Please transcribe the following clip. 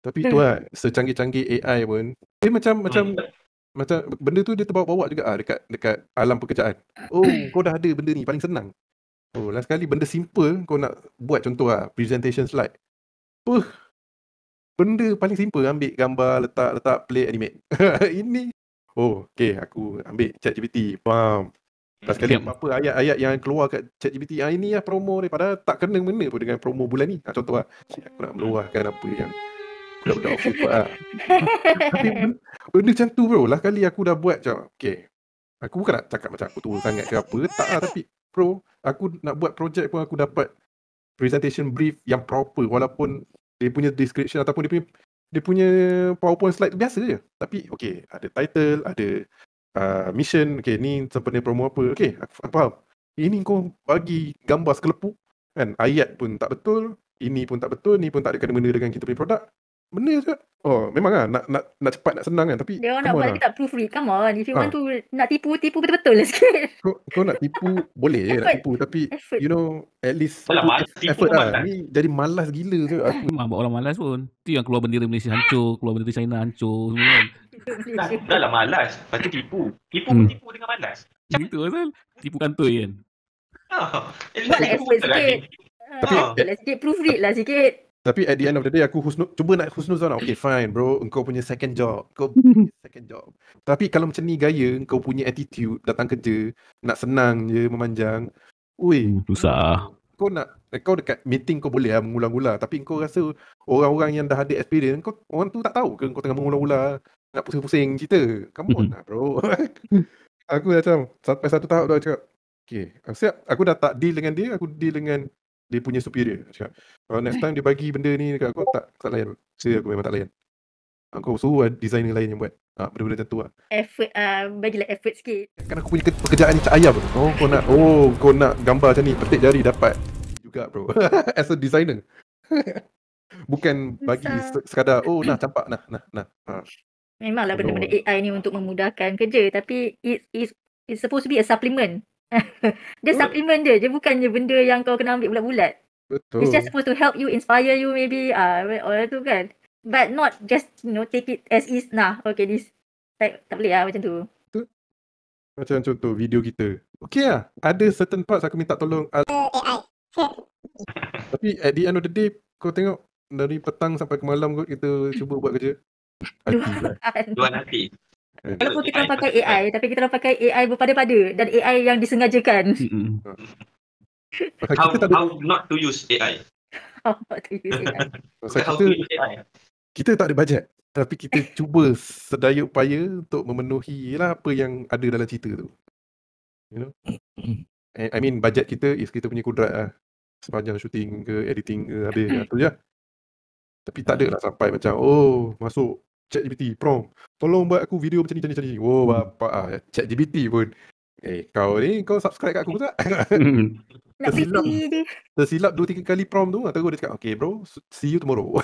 Tapi tu lah, secanggih-canggih AI pun, dia macam benda tu dia terbawa-bawa juga dekat alam pekerjaan. Oh, kau dah ada benda ni, paling senang. Oh, last sekali benda simple kau nak buat, contoh lah, presentation slide. Benda paling simple, ambil gambar, letak, play, animate. Ini, okay, aku ambil ChatGPT, faham. Last sekali apa-apa ayat-ayat yang keluar kat ChatGPT, ini lah promo ni, padahal tak kena mengena pun dengan promo bulan ni. Contoh lah, aku nak meluahkan apa yang budak-budak office buat lah. Tapi benda macam tu bro, last kali aku dah buat macam, okay, aku bukan nak cakap macam aku tua sangat ke apa, tak lah, tapi bro, aku nak buat projek pun aku dapat presentation brief yang proper, walaupun dia punya description ataupun dia punya PowerPoint slide tu biasa je. Tapi okay, ada title, ada mission, okay, ni sempena promo apa, okay, aku faham. Ini kau bagi gambar sekelepuk, kan, ayat pun tak betul, ini pun tak betul, ni pun tak ada kena-mena dengan kita punya produk. Benda je. Memang lah, nak cepat, nak senang kan, tapi dia orang nak buat lah. tapi tak proofread. Come on, if you want to nak tipu betul-betul lah sikit. Kau nak tipu, boleh je nak tipu, tapi effort. you know, at least effort lah. Ni jadi malas gila tu aku. Buat orang malas pun. Tu yang keluar bendera Malaysia hancur, keluar bendera China hancur semua kan. Dah lah malas, lepas tu tipu. Tipu dengan malas. Itu pasal tipu kantoi kan. Buatlah effort sikit. Buatlah sikit, proofread lah sikit. Tapi at the end of the day, aku cuba nak husnuzon. Okay, fine bro, engkau punya second job. Tapi kalau macam ni gaya, engkau punya attitude, datang kerja, nak senang je, memanjang. Susah. Kau dekat meeting kau boleh lah mengulang-ulang. Tapi kau rasa orang-orang yang dah ada experience, orang tu tak tahu ke kau tengah mengulang-ulang, nak pusing-pusing cerita. Come on lah bro. Aku macam, sampai satu tahap tu aku cakap, okay, siap, aku dah tak deal dengan dia, aku deal dengan dia punya superior. Cakap, kalau next time dia bagi benda ni dekat aku, tak layan. Saya aku memang tak layan. Aku suruh designer lain yang buat. Benda-benda macam tu lah. Effort, bagilah effort sikit. Kan aku punya pekerjaan ni cak ayam. Kau nak gambar macam ni, petik jari dapat juga bro. As a designer. Bukan bagi sekadar, nah campak, nah. Memanglah benda-benda AI ni untuk memudahkan kerja, tapi it's supposed to be a supplement. Dia supplement dia bukannya benda yang kau kena ambil bulat-bulat. Betul. It's just supposed to help you, inspire you maybe, orang tu kan. But not just, take it as is. Okay, this tak boleh lah macam tu. Betul. Macam contoh video kita. Okay lah, ada certain parts aku minta tolong AI. Tapi at the end of the day, kau tengok dari petang sampai ke malam kot kita cuba buat kerja. Luar hati. Walaupun kita orang pakai AI, tapi kita orang pakai AI berpada-pada dan AI yang disengajakan. How not to use AI. How not to use AI. Kita tak ada bajet, tapi kita cuba sedaya upaya untuk memenuhi apa yang ada dalam cerita tu. You know? I mean, bajet kita is kita punya kudrat lah. Sepanjang shooting ke, editing ke, habis tu je. Tapi tak ada lah sampai macam, masuk ChatGPT, prompt, tolong buat aku video macam ni. Bapak ChatGPT pun. Kau subscribe kat aku tak? Tersilap 2-3 kali prompt tu, terus dia cakap, okay bro, see you tomorrow.